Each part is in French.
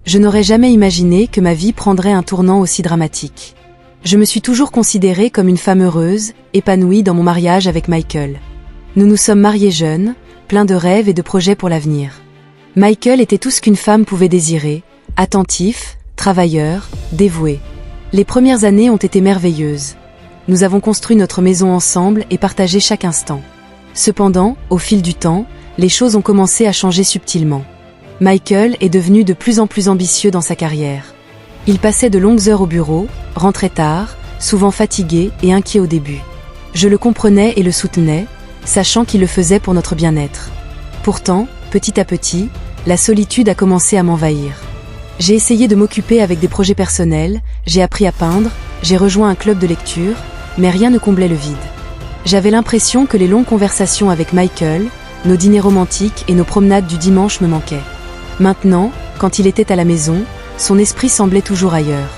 Je n'aurais jamais imaginé que ma vie prendrait un tournant aussi dramatique. Je me suis toujours considérée comme une femme heureuse, épanouie dans mon mariage avec Michael. Nous nous sommes mariés jeunes, pleins de rêves et de projets pour l'avenir. Michael était tout ce qu'une femme pouvait désirer, attentif, travailleur, dévoué. Les premières années ont été merveilleuses. Nous avons construit notre maison ensemble et partagé chaque instant. Cependant, au fil du temps, les choses ont commencé à changer subtilement. Michael est devenu de plus en plus ambitieux dans sa carrière. Il passait de longues heures au bureau, rentrait tard, souvent fatigué et inquiet au début. Je le comprenais et le soutenais, sachant qu'il le faisait pour notre bien-être. Pourtant, petit à petit, la solitude a commencé à m'envahir. J'ai essayé de m'occuper avec des projets personnels, j'ai appris à peindre, j'ai rejoint un club de lecture, mais rien ne comblait le vide. J'avais l'impression que les longues conversations avec Michael, nos dîners romantiques et nos promenades du dimanche me manquaient. Maintenant, quand il était à la maison, son esprit semblait toujours ailleurs.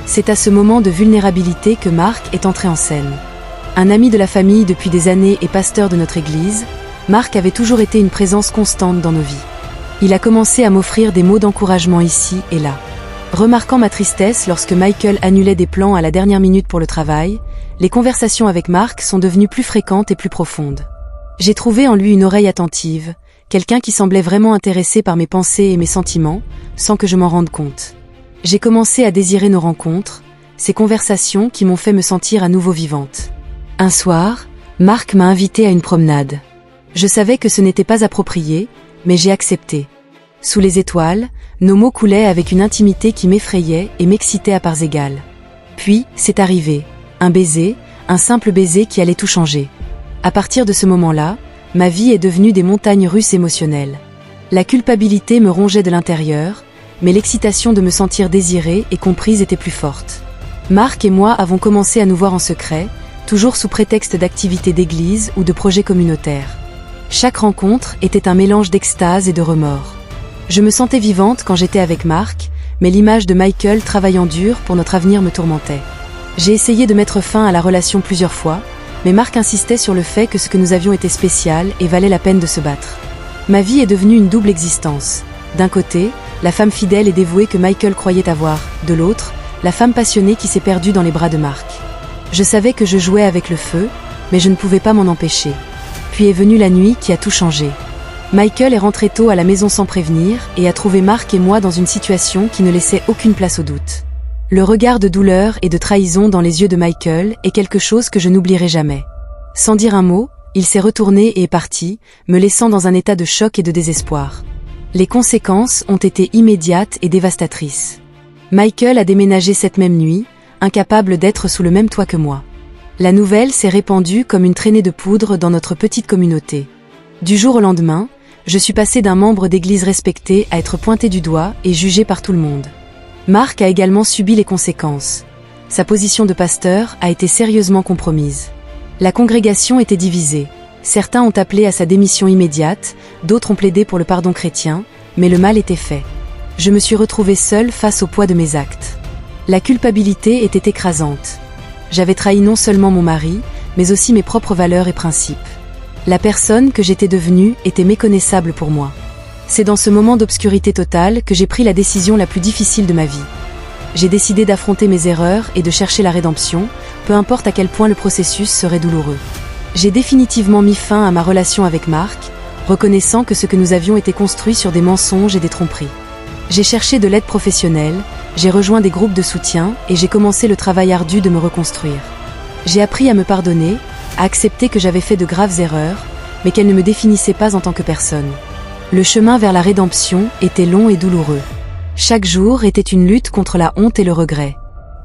C'est à ce moment de vulnérabilité que Marc est entré en scène. Un ami de la famille depuis des années et pasteur de notre église, Marc avait toujours été une présence constante dans nos vies. Il a commencé à m'offrir des mots d'encouragement ici et là. Remarquant ma tristesse lorsque Michael annulait des plans à la dernière minute pour le travail, les conversations avec Marc sont devenues plus fréquentes et plus profondes. J'ai trouvé en lui une oreille attentive, quelqu'un qui semblait vraiment intéressé par mes pensées et mes sentiments, sans que je m'en rende compte. J'ai commencé à désirer nos rencontres, ces conversations qui m'ont fait me sentir à nouveau vivante. Un soir, Marc m'a invitée à une promenade. Je savais que ce n'était pas approprié, mais j'ai accepté. Sous les étoiles, nos mots coulaient avec une intimité qui m'effrayait et m'excitait à parts égales. Puis, c'est arrivé. Un baiser, un simple baiser qui allait tout changer. À partir de ce moment-là, ma vie est devenue des montagnes russes émotionnelles. La culpabilité me rongeait de l'intérieur, mais l'excitation de me sentir désirée et comprise était plus forte. Marc et moi avons commencé à nous voir en secret, toujours sous prétexte d'activités d'église ou de projets communautaires. Chaque rencontre était un mélange d'extase et de remords. Je me sentais vivante quand j'étais avec Marc, mais l'image de Michael travaillant dur pour notre avenir me tourmentait. J'ai essayé de mettre fin à la relation plusieurs fois, mais Marc insistait sur le fait que ce que nous avions était spécial et valait la peine de se battre. Ma vie est devenue une double existence. D'un côté, la femme fidèle et dévouée que Michael croyait avoir, de l'autre, la femme passionnée qui s'est perdue dans les bras de Marc. Je savais que je jouais avec le feu, mais je ne pouvais pas m'en empêcher. Puis est venue la nuit qui a tout changé. Michael est rentré tôt à la maison sans prévenir et a trouvé Marc et moi dans une situation qui ne laissait aucune place au doute. Le regard de douleur et de trahison dans les yeux de Michael est quelque chose que je n'oublierai jamais. Sans dire un mot, il s'est retourné et est parti, me laissant dans un état de choc et de désespoir. Les conséquences ont été immédiates et dévastatrices. Michael a déménagé cette même nuit, incapable d'être sous le même toit que moi. La nouvelle s'est répandue comme une traînée de poudre dans notre petite communauté. Du jour au lendemain, je suis passée d'un membre d'église respecté à être pointé du doigt et jugé par tout le monde. Marc a également subi les conséquences. Sa position de pasteur a été sérieusement compromise. La congrégation était divisée. Certains ont appelé à sa démission immédiate, d'autres ont plaidé pour le pardon chrétien, mais le mal était fait. Je me suis retrouvée seule face au poids de mes actes. La culpabilité était écrasante. J'avais trahi non seulement mon mari, mais aussi mes propres valeurs et principes. La personne que j'étais devenue était méconnaissable pour moi. C'est dans ce moment d'obscurité totale que j'ai pris la décision la plus difficile de ma vie. J'ai décidé d'affronter mes erreurs et de chercher la rédemption, peu importe à quel point le processus serait douloureux. J'ai définitivement mis fin à ma relation avec Marc, reconnaissant que ce que nous avions était construit sur des mensonges et des tromperies. J'ai cherché de l'aide professionnelle, j'ai rejoint des groupes de soutien et j'ai commencé le travail ardu de me reconstruire. J'ai appris à me pardonner, à accepter que j'avais fait de graves erreurs, mais qu'elles ne me définissaient pas en tant que personne. Le chemin vers la rédemption était long et douloureux. Chaque jour était une lutte contre la honte et le regret.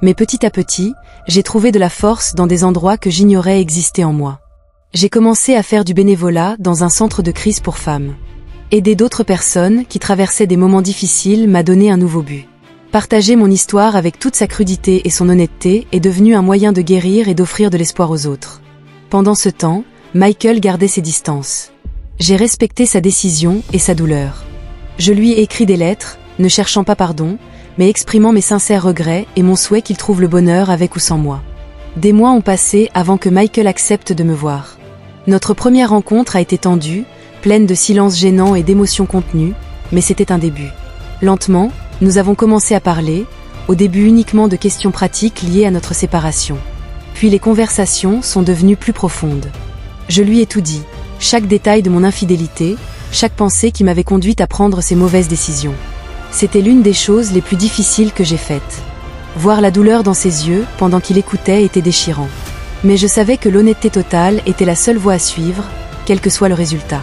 Mais petit à petit, j'ai trouvé de la force dans des endroits que j'ignorais exister en moi. J'ai commencé à faire du bénévolat dans un centre de crise pour femmes. Aider d'autres personnes qui traversaient des moments difficiles m'a donné un nouveau but. Partager mon histoire avec toute sa crudité et son honnêteté est devenu un moyen de guérir et d'offrir de l'espoir aux autres. Pendant ce temps, Michael gardait ses distances. J'ai respecté sa décision et sa douleur. Je lui ai écrit des lettres, ne cherchant pas pardon, mais exprimant mes sincères regrets et mon souhait qu'il trouve le bonheur avec ou sans moi. Des mois ont passé avant que Michael accepte de me voir. Notre première rencontre a été tendue, pleine de silences gênants et d'émotions contenues, mais c'était un début. Lentement, Nous avons commencé à parler, au début uniquement de questions pratiques liées à notre séparation. Puis les conversations sont devenues plus profondes. Je lui ai tout dit, chaque détail de mon infidélité, chaque pensée qui m'avait conduite à prendre ces mauvaises décisions. C'était l'une des choses les plus difficiles que j'ai faites. Voir la douleur dans ses yeux pendant qu'il écoutait était déchirant. Mais je savais que l'honnêteté totale était la seule voie à suivre, quel que soit le résultat.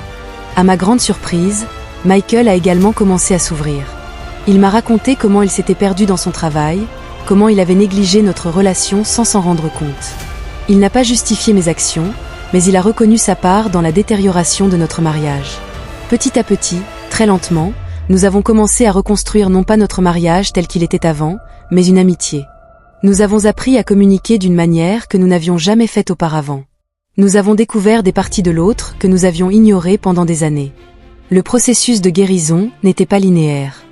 À ma grande surprise, Michael a également commencé à s'ouvrir. Il m'a raconté comment il s'était perdu dans son travail, comment il avait négligé notre relation sans s'en rendre compte. Il n'a pas justifié mes actions, mais il a reconnu sa part dans la détérioration de notre mariage. Petit à petit, très lentement, nous avons commencé à reconstruire non pas notre mariage tel qu'il était avant, mais une amitié. Nous avons appris à communiquer d'une manière que nous n'avions jamais faite auparavant. Nous avons découvert des parties de l'autre que nous avions ignorées pendant des années. Le processus de guérison n'était pas linéaire.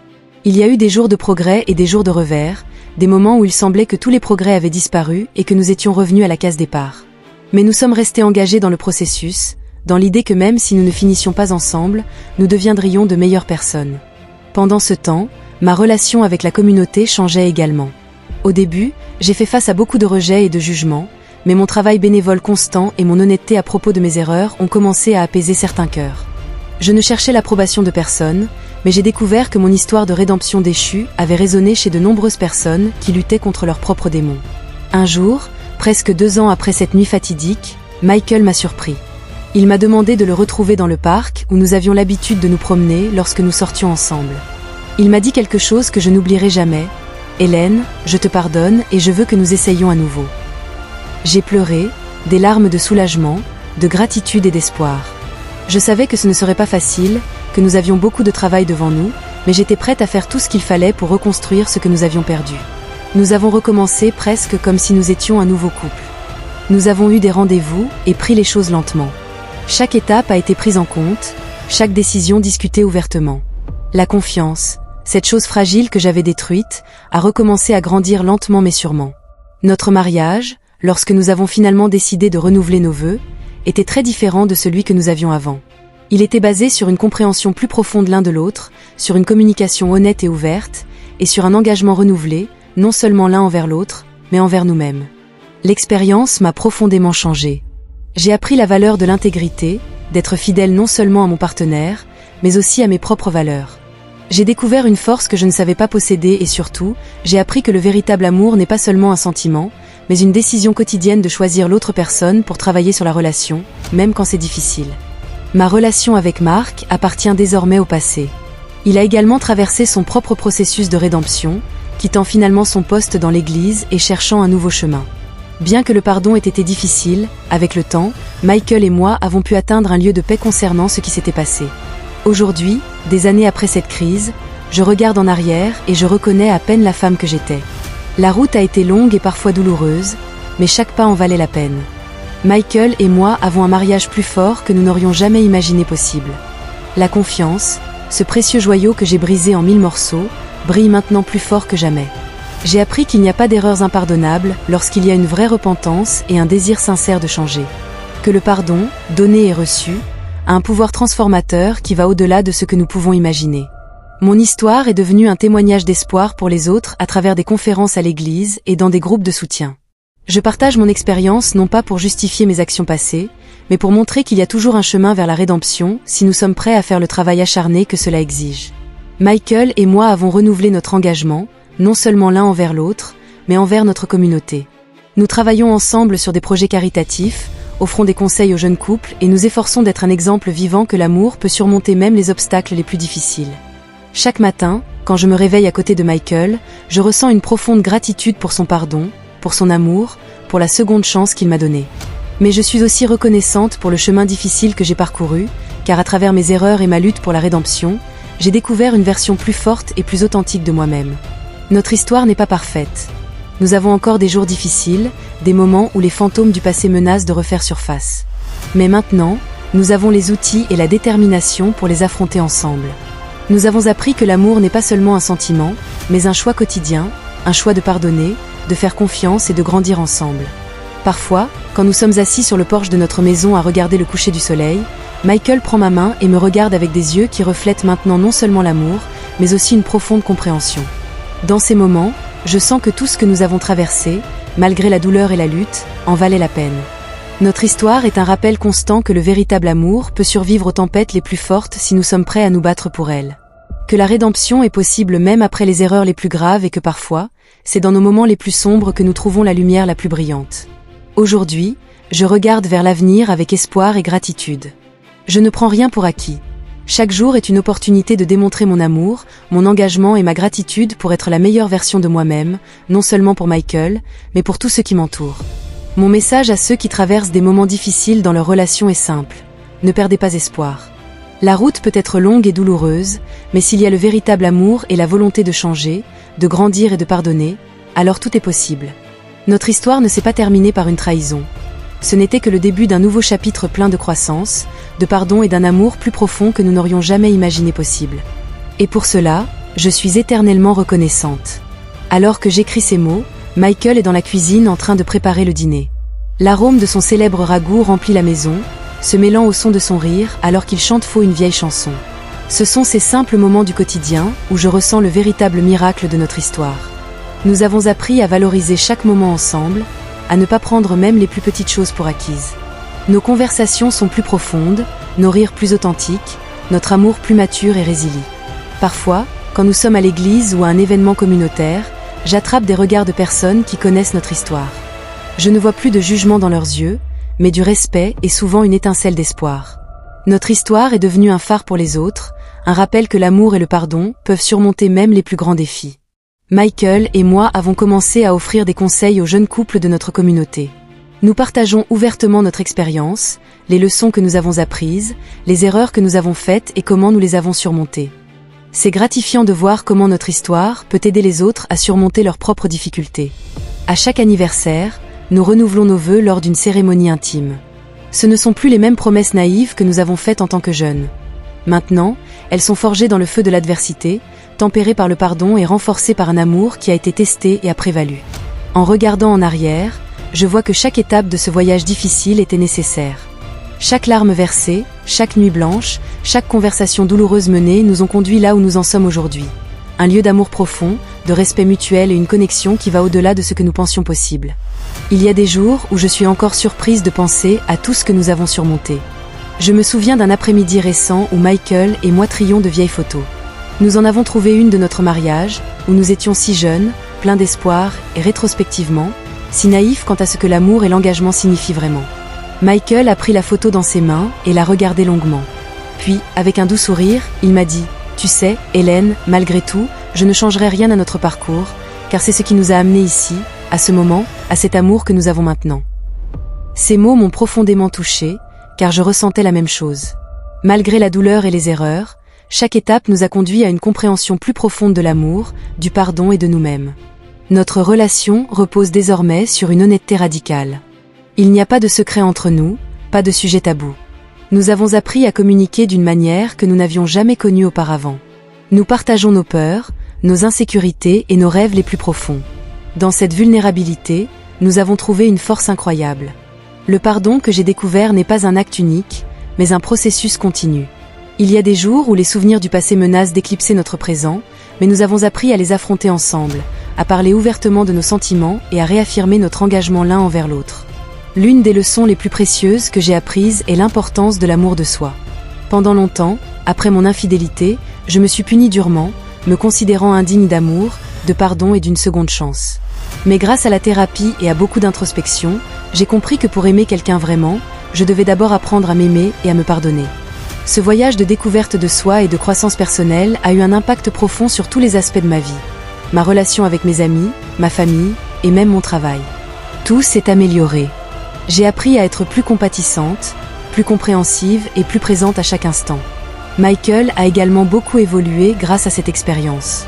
Il y a eu des jours de progrès et des jours de revers, des moments où il semblait que tous les progrès avaient disparu et que nous étions revenus à la case départ. Mais nous sommes restés engagés dans le processus, dans l'idée que même si nous ne finissions pas ensemble, nous deviendrions de meilleures personnes. Pendant ce temps, ma relation avec la communauté changeait également. Au début, j'ai fait face à beaucoup de rejets et de jugements, mais mon travail bénévole constant et mon honnêteté à propos de mes erreurs ont commencé à apaiser certains cœurs. Je ne cherchais l'approbation de personne, mais j'ai découvert que mon histoire de rédemption déchue avait résonné chez de nombreuses personnes qui luttaient contre leurs propres démons. Un jour, presque 2 ans après cette nuit fatidique, Michael m'a surpris. Il m'a demandé de le retrouver dans le parc où nous avions l'habitude de nous promener lorsque nous sortions ensemble. Il m'a dit quelque chose que je n'oublierai jamais. « Hélène, je te pardonne et je veux que nous essayions à nouveau. » J'ai pleuré, des larmes de soulagement, de gratitude et d'espoir. Je savais que ce ne serait pas facile, que nous avions beaucoup de travail devant nous, mais j'étais prête à faire tout ce qu'il fallait pour reconstruire ce que nous avions perdu. Nous avons recommencé presque comme si nous étions un nouveau couple. Nous avons eu des rendez-vous et pris les choses lentement. Chaque étape a été prise en compte, chaque décision discutée ouvertement. La confiance, cette chose fragile que j'avais détruite, a recommencé à grandir lentement mais sûrement. Notre mariage, lorsque nous avons finalement décidé de renouveler nos vœux, était très différent de celui que nous avions avant. Il était basé sur une compréhension plus profonde l'un de l'autre, sur une communication honnête et ouverte, et sur un engagement renouvelé, non seulement l'un envers l'autre, mais envers nous-mêmes. L'expérience m'a profondément changé. J'ai appris la valeur de l'intégrité, d'être fidèle non seulement à mon partenaire, mais aussi à mes propres valeurs. J'ai découvert une force que je ne savais pas posséder et surtout, j'ai appris que le véritable amour n'est pas seulement un sentiment, mais une décision quotidienne de choisir l'autre personne pour travailler sur la relation, même quand c'est difficile. Ma relation avec Marc appartient désormais au passé. Il a également traversé son propre processus de rédemption, quittant finalement son poste dans l'église et cherchant un nouveau chemin. Bien que le pardon ait été difficile, avec le temps, Michael et moi avons pu atteindre un lieu de paix concernant ce qui s'était passé. Aujourd'hui, des années après cette crise, je regarde en arrière et je reconnais à peine la femme que j'étais. La route a été longue et parfois douloureuse, mais chaque pas en valait la peine. Michael et moi avons un mariage plus fort que nous n'aurions jamais imaginé possible. La confiance, ce précieux joyau que j'ai brisé en 1000 morceaux, brille maintenant plus fort que jamais. J'ai appris qu'il n'y a pas d'erreurs impardonnables lorsqu'il y a une vraie repentance et un désir sincère de changer. Que le pardon, donné et reçu, a un pouvoir transformateur qui va au-delà de ce que nous pouvons imaginer. Mon histoire est devenue un témoignage d'espoir pour les autres à travers des conférences à l'église et dans des groupes de soutien. Je partage mon expérience non pas pour justifier mes actions passées, mais pour montrer qu'il y a toujours un chemin vers la rédemption si nous sommes prêts à faire le travail acharné que cela exige. Michael et moi avons renouvelé notre engagement, non seulement l'un envers l'autre, mais envers notre communauté. Nous travaillons ensemble sur des projets caritatifs, offrons des conseils aux jeunes couples et nous efforçons d'être un exemple vivant que l'amour peut surmonter même les obstacles les plus difficiles. Chaque matin, quand je me réveille à côté de Michael, je ressens une profonde gratitude pour son pardon, pour son amour, pour la seconde chance qu'il m'a donnée. Mais je suis aussi reconnaissante pour le chemin difficile que j'ai parcouru, car à travers mes erreurs et ma lutte pour la rédemption, j'ai découvert une version plus forte et plus authentique de moi-même. Notre histoire n'est pas parfaite. Nous avons encore des jours difficiles, des moments où les fantômes du passé menacent de refaire surface. Mais maintenant, nous avons les outils et la détermination pour les affronter ensemble. Nous avons appris que l'amour n'est pas seulement un sentiment, mais un choix quotidien, un choix de pardonner, de faire confiance et de grandir ensemble. Parfois, quand nous sommes assis sur le porche de notre maison à regarder le coucher du soleil, Michael prend ma main et me regarde avec des yeux qui reflètent maintenant non seulement l'amour, mais aussi une profonde compréhension. Dans ces moments, je sens que tout ce que nous avons traversé, malgré la douleur et la lutte, en valait la peine. Notre histoire est un rappel constant que le véritable amour peut survivre aux tempêtes les plus fortes si nous sommes prêts à nous battre pour elle. Que la rédemption est possible même après les erreurs les plus graves et que parfois, c'est dans nos moments les plus sombres que nous trouvons la lumière la plus brillante. Aujourd'hui, je regarde vers l'avenir avec espoir et gratitude. Je ne prends rien pour acquis. Chaque jour est une opportunité de démontrer mon amour, mon engagement et ma gratitude pour être la meilleure version de moi-même, non seulement pour Michael, mais pour tous ceux qui m'entourent. Mon message à ceux qui traversent des moments difficiles dans leur relation est simple. Ne perdez pas espoir. La route peut être longue et douloureuse, mais s'il y a le véritable amour et la volonté de changer, de grandir et de pardonner, alors tout est possible. Notre histoire ne s'est pas terminée par une trahison. Ce n'était que le début d'un nouveau chapitre plein de croissance, de pardon et d'un amour plus profond que nous n'aurions jamais imaginé possible. Et pour cela, je suis éternellement reconnaissante. Alors que j'écris ces mots, Michael est dans la cuisine en train de préparer le dîner. L'arôme de son célèbre ragoût remplit la maison, se mêlant au son de son rire alors qu'il chante faux une vieille chanson. Ce sont ces simples moments du quotidien où je ressens le véritable miracle de notre histoire. Nous avons appris à valoriser chaque moment ensemble, à ne pas prendre même les plus petites choses pour acquises. Nos conversations sont plus profondes, nos rires plus authentiques, notre amour plus mature et résilient. Parfois, quand nous sommes à l'église ou à un événement communautaire, j'attrape des regards de personnes qui connaissent notre histoire. Je ne vois plus de jugement dans leurs yeux, mais du respect et souvent une étincelle d'espoir. Notre histoire est devenue un phare pour les autres, un rappel que l'amour et le pardon peuvent surmonter même les plus grands défis. Michael et moi avons commencé à offrir des conseils aux jeunes couples de notre communauté. Nous partageons ouvertement notre expérience, les leçons que nous avons apprises, les erreurs que nous avons faites et comment nous les avons surmontées. C'est gratifiant de voir comment notre histoire peut aider les autres à surmonter leurs propres difficultés. À chaque anniversaire, nous renouvelons nos vœux lors d'une cérémonie intime. Ce ne sont plus les mêmes promesses naïves que nous avons faites en tant que jeunes. Maintenant, elles sont forgées dans le feu de l'adversité, tempérées par le pardon et renforcées par un amour qui a été testé et a prévalu. En regardant en arrière, je vois que chaque étape de ce voyage difficile était nécessaire. Chaque larme versée, chaque nuit blanche, chaque conversation douloureuse menée nous ont conduits là où nous en sommes aujourd'hui. Un lieu d'amour profond, de respect mutuel et une connexion qui va au-delà de ce que nous pensions possible. Il y a des jours où je suis encore surprise de penser à tout ce que nous avons surmonté. Je me souviens d'un après-midi récent où Michael et moi trions de vieilles photos. Nous en avons trouvé une de notre mariage, où nous étions si jeunes, pleins d'espoir et rétrospectivement, si naïfs quant à ce que l'amour et l'engagement signifient vraiment. Michael a pris la photo dans ses mains et l'a regardée longuement. Puis, avec un doux sourire, il m'a dit « Tu sais, Hélène, malgré tout, je ne changerai rien à notre parcours, car c'est ce qui nous a amenés ici, à ce moment, à cet amour que nous avons maintenant. » Ces mots m'ont profondément touchée, car je ressentais la même chose. Malgré la douleur et les erreurs, chaque étape nous a conduit à une compréhension plus profonde de l'amour, du pardon et de nous-mêmes. Notre relation repose désormais sur une honnêteté radicale. Il n'y a pas de secret entre nous, pas de sujet tabou. Nous avons appris à communiquer d'une manière que nous n'avions jamais connue auparavant. Nous partageons nos peurs, nos insécurités et nos rêves les plus profonds. Dans cette vulnérabilité, nous avons trouvé une force incroyable. Le pardon que j'ai découvert n'est pas un acte unique, mais un processus continu. Il y a des jours où les souvenirs du passé menacent d'éclipser notre présent, mais nous avons appris à les affronter ensemble, à parler ouvertement de nos sentiments et à réaffirmer notre engagement l'un envers l'autre. L'une des leçons les plus précieuses que j'ai apprises est l'importance de l'amour de soi. Pendant longtemps, après mon infidélité, je me suis punie durement, me considérant indigne d'amour, de pardon et d'une seconde chance. Mais grâce à la thérapie et à beaucoup d'introspection, j'ai compris que pour aimer quelqu'un vraiment, je devais d'abord apprendre à m'aimer et à me pardonner. Ce voyage de découverte de soi et de croissance personnelle a eu un impact profond sur tous les aspects de ma vie. Ma relation avec mes amis, ma famille et même mon travail. Tout s'est amélioré. J'ai appris à être plus compatissante, plus compréhensive et plus présente à chaque instant. Michael a également beaucoup évolué grâce à cette expérience.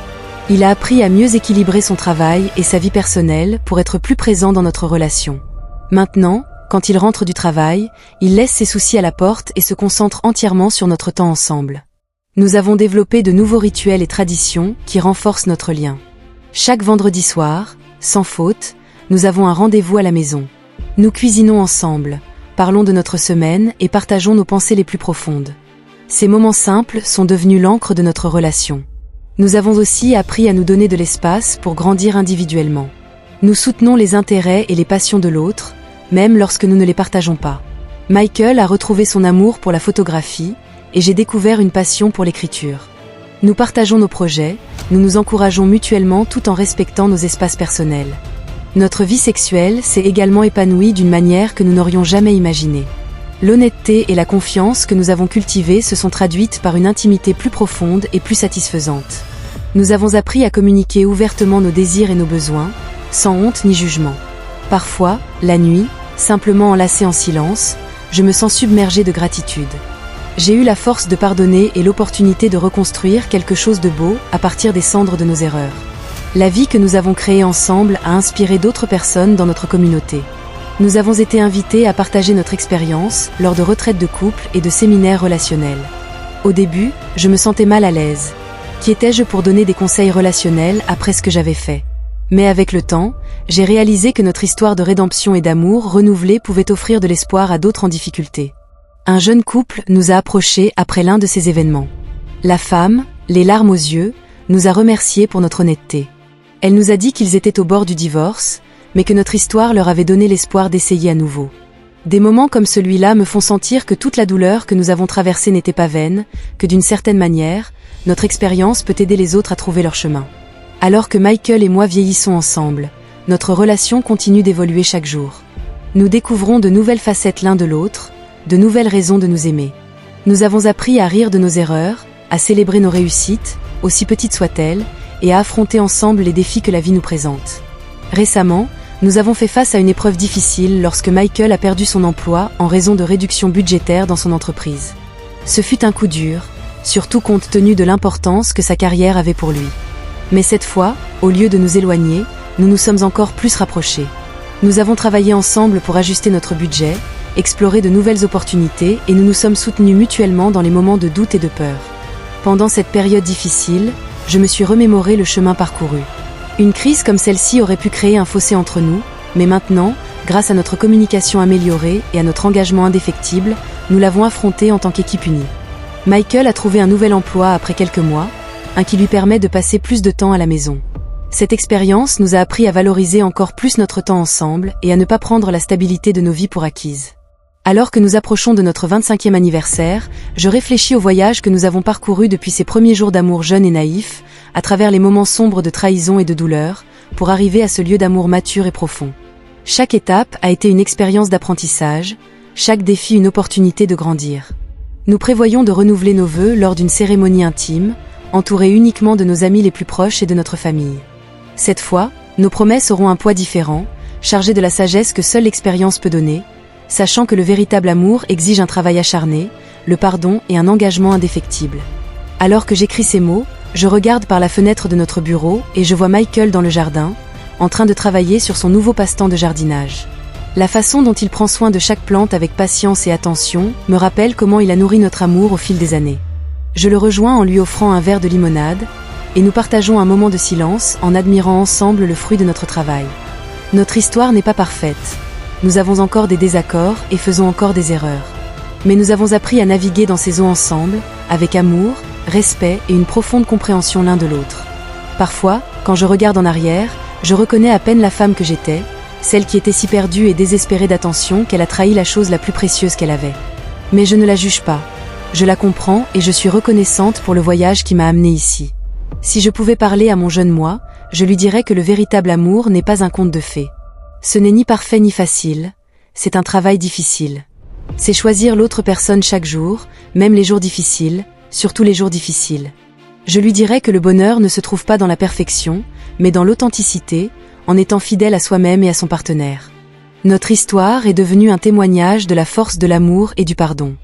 Il a appris à mieux équilibrer son travail et sa vie personnelle pour être plus présent dans notre relation. Maintenant, quand il rentre du travail, il laisse ses soucis à la porte et se concentre entièrement sur notre temps ensemble. Nous avons développé de nouveaux rituels et traditions qui renforcent notre lien. Chaque vendredi soir, sans faute, nous avons un rendez-vous à la maison. Nous cuisinons ensemble, parlons de notre semaine et partageons nos pensées les plus profondes. Ces moments simples sont devenus l'encre de notre relation. Nous avons aussi appris à nous donner de l'espace pour grandir individuellement. Nous soutenons les intérêts et les passions de l'autre, même lorsque nous ne les partageons pas. Michael a retrouvé son amour pour la photographie, et j'ai découvert une passion pour l'écriture. Nous partageons nos projets, nous nous encourageons mutuellement tout en respectant nos espaces personnels. Notre vie sexuelle s'est également épanouie d'une manière que nous n'aurions jamais imaginée. L'honnêteté et la confiance que nous avons cultivées se sont traduites par une intimité plus profonde et plus satisfaisante. Nous avons appris à communiquer ouvertement nos désirs et nos besoins, sans honte ni jugement. Parfois, la nuit, simplement enlacée en silence, je me sens submergée de gratitude. J'ai eu la force de pardonner et l'opportunité de reconstruire quelque chose de beau à partir des cendres de nos erreurs. La vie que nous avons créée ensemble a inspiré d'autres personnes dans notre communauté. Nous avons été invités à partager notre expérience lors de retraites de couple et de séminaires relationnels. Au début, je me sentais mal à l'aise. Qui étais-je pour donner des conseils relationnels après ce que j'avais fait ? Mais avec le temps, j'ai réalisé que notre histoire de rédemption et d'amour renouvelé pouvait offrir de l'espoir à d'autres en difficulté. Un jeune couple nous a approchés après l'un de ces événements. La femme, les larmes aux yeux, nous a remerciés pour notre honnêteté. Elle nous a dit qu'ils étaient au bord du divorce, mais que notre histoire leur avait donné l'espoir d'essayer à nouveau. Des moments comme celui-là me font sentir que toute la douleur que nous avons traversée n'était pas vaine, que d'une certaine manière, notre expérience peut aider les autres à trouver leur chemin. Alors que Michael et moi vieillissons ensemble, notre relation continue d'évoluer chaque jour. Nous découvrons de nouvelles facettes l'un de l'autre, de nouvelles raisons de nous aimer. Nous avons appris à rire de nos erreurs, à célébrer nos réussites, aussi petites soient-elles, et à affronter ensemble les défis que la vie nous présente. Récemment, nous avons fait face à une épreuve difficile lorsque Michael a perdu son emploi en raison de réductions budgétaires dans son entreprise. Ce fut un coup dur, surtout compte tenu de l'importance que sa carrière avait pour lui. Mais cette fois, au lieu de nous éloigner, nous nous sommes encore plus rapprochés. Nous avons travaillé ensemble pour ajuster notre budget, explorer de nouvelles opportunités et nous nous sommes soutenus mutuellement dans les moments de doute et de peur. Pendant cette période difficile, je me suis remémoré le chemin parcouru. Une crise comme celle-ci aurait pu créer un fossé entre nous, mais maintenant, grâce à notre communication améliorée et à notre engagement indéfectible, nous l'avons affronté en tant qu'équipe unie. Michael a trouvé un nouvel emploi après quelques mois, un qui lui permet de passer plus de temps à la maison. Cette expérience nous a appris à valoriser encore plus notre temps ensemble et à ne pas prendre la stabilité de nos vies pour acquise. Alors que nous approchons de notre 25e anniversaire, je réfléchis au voyage que nous avons parcouru depuis ces premiers jours d'amour jeune et naïf, à travers les moments sombres de trahison et de douleur, pour arriver à ce lieu d'amour mature et profond. Chaque étape a été une expérience d'apprentissage, chaque défi une opportunité de grandir. Nous prévoyons de renouveler nos vœux lors d'une cérémonie intime, entourée uniquement de nos amis les plus proches et de notre famille. Cette fois, nos promesses auront un poids différent, chargé de la sagesse que seule l'expérience peut donner, sachant que le véritable amour exige un travail acharné, le pardon et un engagement indéfectible. Alors que j'écris ces mots, je regarde par la fenêtre de notre bureau et je vois Michael dans le jardin, en train de travailler sur son nouveau passe-temps de jardinage. La façon dont il prend soin de chaque plante avec patience et attention me rappelle comment il a nourri notre amour au fil des années. Je le rejoins en lui offrant un verre de limonade, et nous partageons un moment de silence en admirant ensemble le fruit de notre travail. Notre histoire n'est pas parfaite. Nous avons encore des désaccords et faisons encore des erreurs. Mais nous avons appris à naviguer dans ces eaux ensemble, avec amour, respect et une profonde compréhension l'un de l'autre. Parfois, quand je regarde en arrière, je reconnais à peine la femme que j'étais, celle qui était si perdue et désespérée d'attention qu'elle a trahi la chose la plus précieuse qu'elle avait. Mais je ne la juge pas. Je la comprends et je suis reconnaissante pour le voyage qui m'a amenée ici. Si je pouvais parler à mon jeune moi, je lui dirais que le véritable amour n'est pas un conte de fées. Ce n'est ni parfait ni facile, c'est un travail difficile. C'est choisir l'autre personne chaque jour, même les jours difficiles, surtout les jours difficiles. Je lui dirais que le bonheur ne se trouve pas dans la perfection, mais dans l'authenticité, en étant fidèle à soi-même et à son partenaire. Notre histoire est devenue un témoignage de la force de l'amour et du pardon.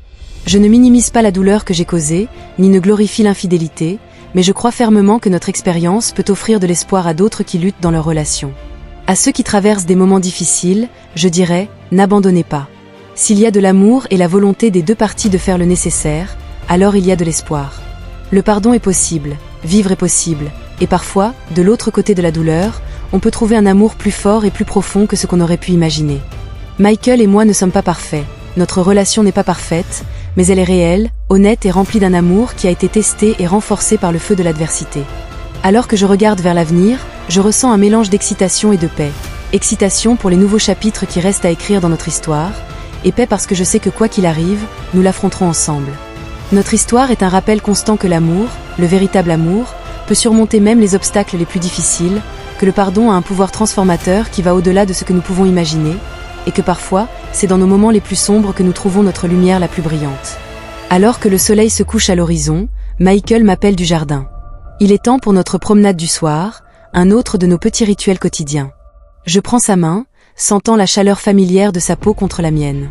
Je ne minimise pas la douleur que j'ai causée, ni ne glorifie l'infidélité, mais je crois fermement que notre expérience peut offrir de l'espoir à d'autres qui luttent dans leur relation. À ceux qui traversent des moments difficiles, je dirais, n'abandonnez pas. S'il y a de l'amour et la volonté des deux parties de faire le nécessaire, alors il y a de l'espoir. Le pardon est possible, vivre est possible, et parfois, de l'autre côté de la douleur, on peut trouver un amour plus fort et plus profond que ce qu'on aurait pu imaginer. Michael et moi ne sommes pas parfaits, notre relation n'est pas parfaite, mais elle est réelle, honnête et remplie d'un amour qui a été testé et renforcé par le feu de l'adversité. Alors que je regarde vers l'avenir, je ressens un mélange d'excitation et de paix. Excitation pour les nouveaux chapitres qui restent à écrire dans notre histoire, et paix parce que je sais que quoi qu'il arrive, nous l'affronterons ensemble. Notre histoire est un rappel constant que l'amour, le véritable amour, peut surmonter même les obstacles les plus difficiles, que le pardon a un pouvoir transformateur qui va au-delà de ce que nous pouvons imaginer, et que parfois, c'est dans nos moments les plus sombres que nous trouvons notre lumière la plus brillante. Alors que le soleil se couche à l'horizon, Michael m'appelle du jardin. Il est temps pour notre promenade du soir, un autre de nos petits rituels quotidiens. Je prends sa main, sentant la chaleur familière de sa peau contre la mienne.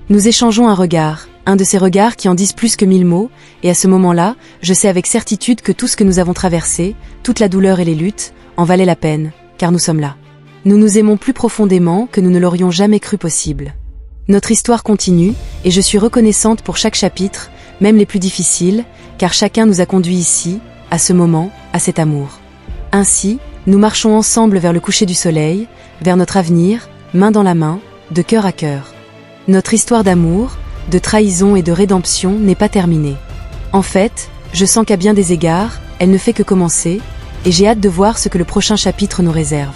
Nous échangeons un regard, un de ces regards qui en disent plus que 1000 mots, et à ce moment-là, je sais avec certitude que tout ce que nous avons traversé, toute la douleur et les luttes, en valait la peine, car nous sommes là. Nous nous aimons plus profondément que nous ne l'aurions jamais cru possible. Notre histoire continue, et je suis reconnaissante pour chaque chapitre, même les plus difficiles, car chacun nous a conduits ici, à ce moment, à cet amour. Ainsi, nous marchons ensemble vers le coucher du soleil, vers notre avenir, main dans la main, de cœur à cœur. Notre histoire d'amour, de trahison et de rédemption n'est pas terminée. En fait, je sens qu'à bien des égards, elle ne fait que commencer, et j'ai hâte de voir ce que le prochain chapitre nous réserve.